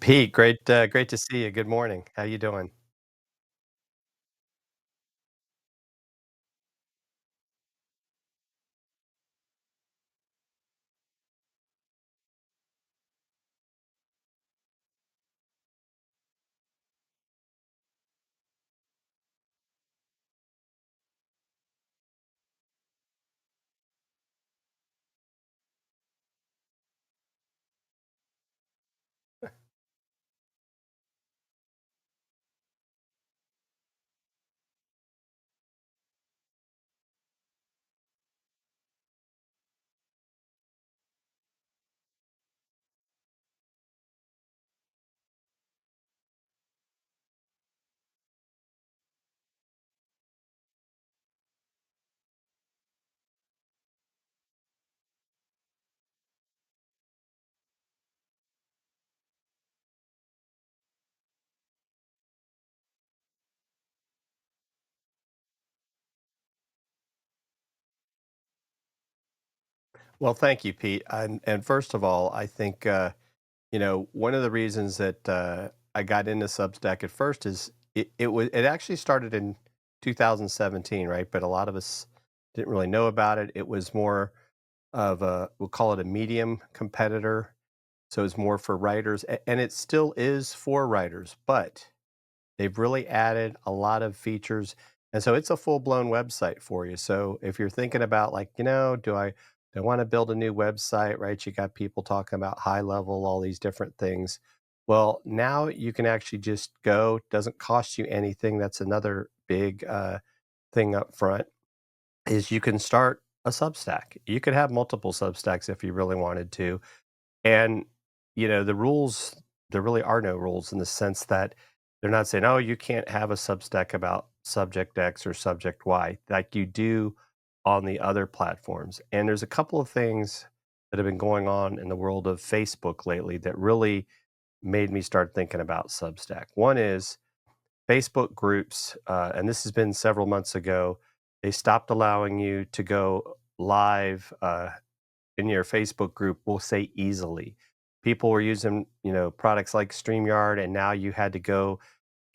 Pete, great to see you. Good morning. How you doing? Well, thank you, Pete. And first of all, I think one of the reasons that I got into Substack at first is it actually started in 2017, right? But a lot of us didn't really know about it. It was more of a we'll call it a medium competitor, so it's more for writers, and it still is for writers, but they've really added a lot of features, and so it's a full-blown website for you. So if you're thinking about like, do I want to build a new website, right? You got people talking about high level, all these different things. Well, now you can actually just go, doesn't cost you anything. That's another big thing up front is you can start a Substack. You could have multiple Substacks if you really wanted to. And, the rules, there really are no rules in the sense that they're not saying, oh, you can't have a Substack about subject X or subject Y like you do on the other platforms. And there's a couple of things that have been going on in the world of Facebook lately that really made me start thinking about Substack. One is Facebook groups, and this has been several months ago. They stopped allowing you to go live in your Facebook group, we'll say easily. People were using, products like StreamYard, and now you had to go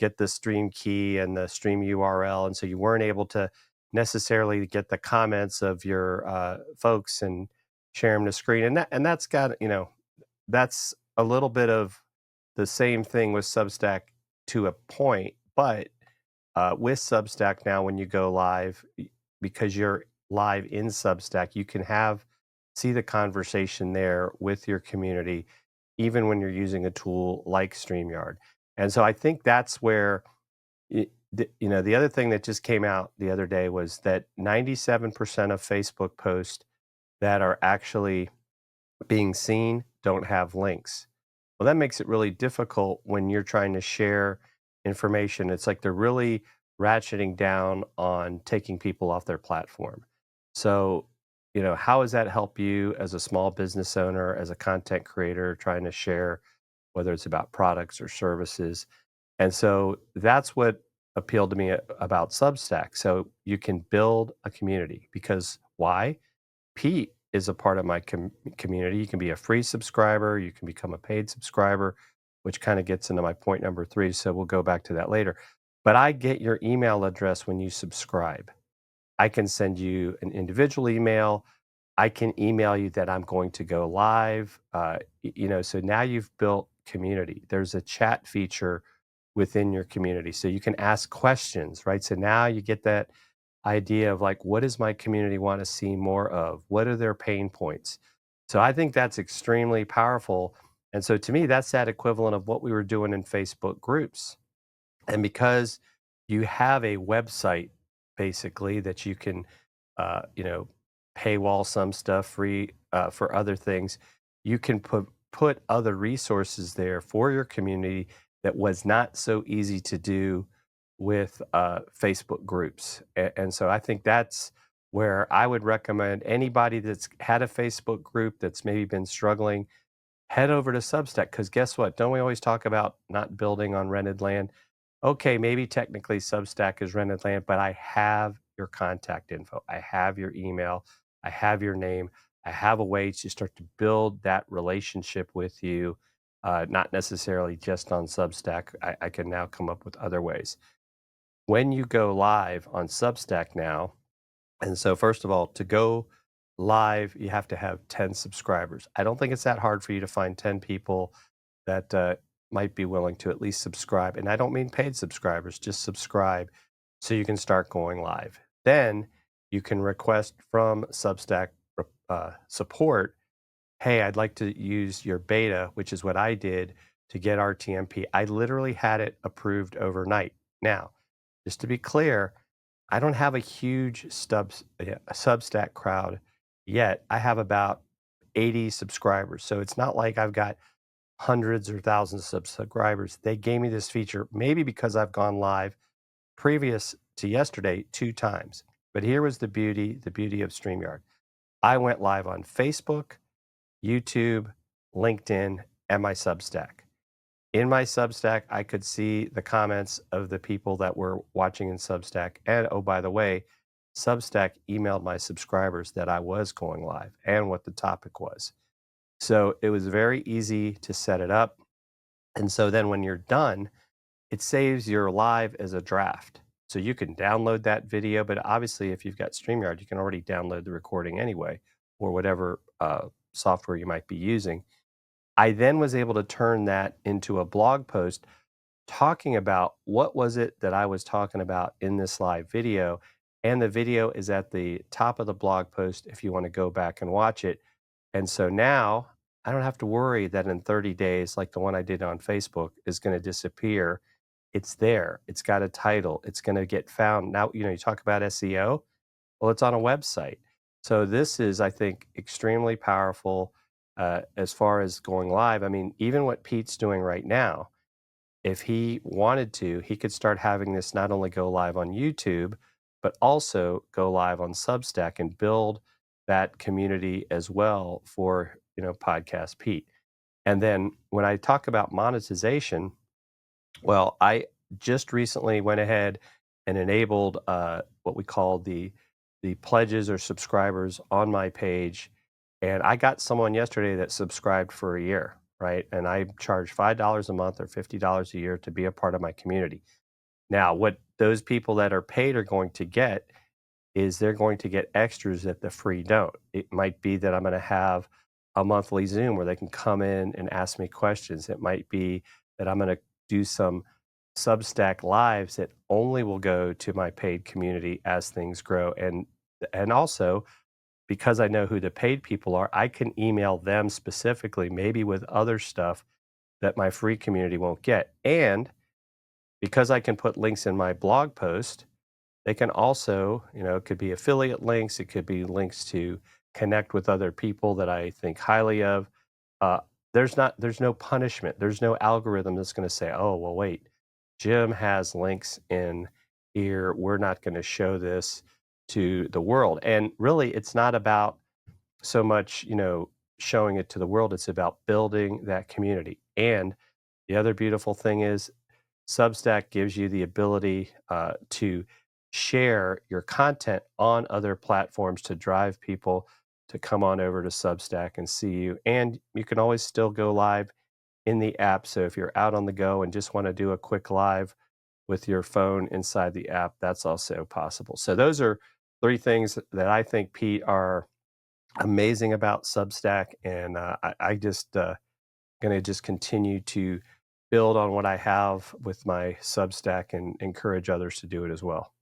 get the stream key and the stream URL, and so you weren't able to necessarily get the comments of your folks and share them to screen. And that's got that's a little bit of the same thing with Substack to a point, but with Substack now, when you go live, because you're live in Substack, you can see the conversation there with your community, even when you're using a tool like StreamYard. And so I think that's where, the other thing that just came out the other day was that 97% of Facebook posts that are actually being seen don't have links. Well, that makes it really difficult when you're trying to share information. It's like they're really ratcheting down on taking people off their platform. So, how does that help you as a small business owner, as a content creator trying to share, whether it's about products or services? And so that's what appealed to me about Substack. So you can build a community because why? Pete is a part of my community. You can be a free subscriber, you can become a paid subscriber, which kind of gets into my point number three. So we'll go back to that later. But I get your email address when you subscribe. I can send you an individual email. I can email you that I'm going to go live. So now you've built community. There's a chat feature within your community. So you can ask questions, right? So now you get that idea of like, what does my community want to see more of? What are their pain points? So I think that's extremely powerful. And so to me, that's that equivalent of what we were doing in Facebook groups. And because you have a website basically that you can, uh, you know, paywall some stuff free for other things, you can put other resources there for your community that was not so easy to do with Facebook groups. And so I think that's where I would recommend anybody that's had a Facebook group that's maybe been struggling, head over to Substack. Because guess what? Don't we always talk about not building on rented land? Okay, maybe technically Substack is rented land, but I have your contact info. I have your email. I have your name. I have a way to start to build that relationship with you. not necessarily just on Substack. I can now come up with other ways. When you go live on Substack now, and so first of all, to go live, you have to have 10 subscribers. I don't think it's that hard for you to find 10 people that might be willing to at least subscribe. And I don't mean paid subscribers, just subscribe so you can start going live. Then you can request from Substack support, hey, I'd like to use your beta, which is what I did to get RTMP. I literally had it approved overnight. Now, just to be clear, I don't have a huge Substack crowd yet. I have about 80 subscribers. So it's not like I've got hundreds or thousands of subscribers. They gave me this feature maybe because I've gone live previous to yesterday 2 times. But here was the beauty of StreamYard. I went live on Facebook, YouTube, LinkedIn, and my Substack. In my Substack, I could see the comments of the people that were watching in Substack. And oh, by the way, Substack emailed my subscribers that I was going live and what the topic was. So it was very easy to set it up. And so then when you're done, it saves your live as a draft. So you can download that video, but obviously, if you've got StreamYard, you can already download the recording anyway, or whatever software you might be using. I then was able to turn that into a blog post talking about what was it that I was talking about in this live video. And the video is at the top of the blog post if you want to go back and watch it. And so now I don't have to worry that in 30 days, like the one I did on Facebook, is going to disappear. It's there. It's got a title. It's going to get found. Now, you talk about SEO. Well, it's on a website. So this is, I think, extremely powerful as far as going live. I mean, even what Pete's doing right now, if he wanted to, he could start having this not only go live on YouTube, but also go live on Substack and build that community as well for, Podcast Pete. And then when I talk about monetization, well, I just recently went ahead and enabled what we call the pledges or subscribers on my page, and I got someone yesterday that subscribed for a year, right? And I charge $5 a month or $50 a year to be a part of my community. Now, what those people that are paid are going to get is they're going to get extras that the free don't. It might be that I'm going to have a monthly Zoom where they can come in and ask me questions. It might be that I'm going to do some Substack lives that only will go to my paid community as things grow. And also because I know who the paid people are, I can email them specifically, maybe with other stuff that my free community won't get. And because I can put links in my blog post, they can also, it could be affiliate links, it could be links to connect with other people that I think highly of. Uh, there's no punishment. There's no algorithm that's going to say, oh, well, wait, Jim has links in here. We're not going to show this to the world. And really, it's not about so much, showing it to the world. It's about building that community. And the other beautiful thing is Substack gives you the ability to share your content on other platforms to drive people to come on over to Substack and see you. And you can always still go live in the app. So if you're out on the go and just want to do a quick live with your phone inside the app, that's also possible. So those are 3 things that I think, Pete, are amazing about Substack. And I just going to just continue to build on what I have with my Substack and encourage others to do it as well.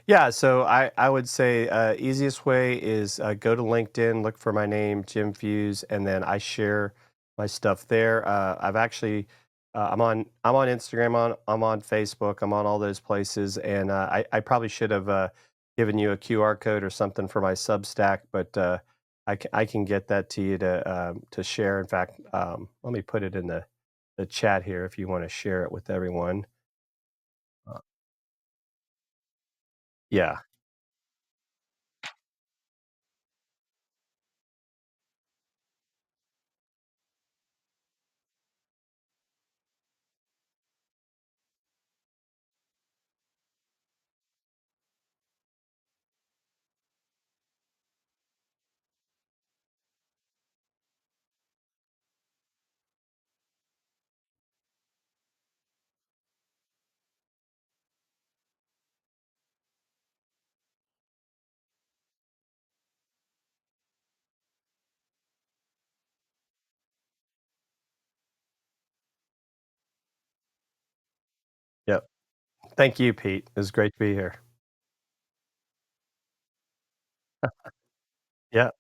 Yeah, so I would say, easiest way is, go to LinkedIn, look for my name, Jim Fuhs, and then I share my stuff there. I've actually, I'm on Instagram, I'm on Facebook, I'm on all those places, and, I probably should have, given you a QR code or something for my Substack, but, I can get that to share. In fact, let me put it in the chat here if you wanna share it with everyone. Uh, yeah, yep. Thank you, Pete. It was great to be here. Yeah.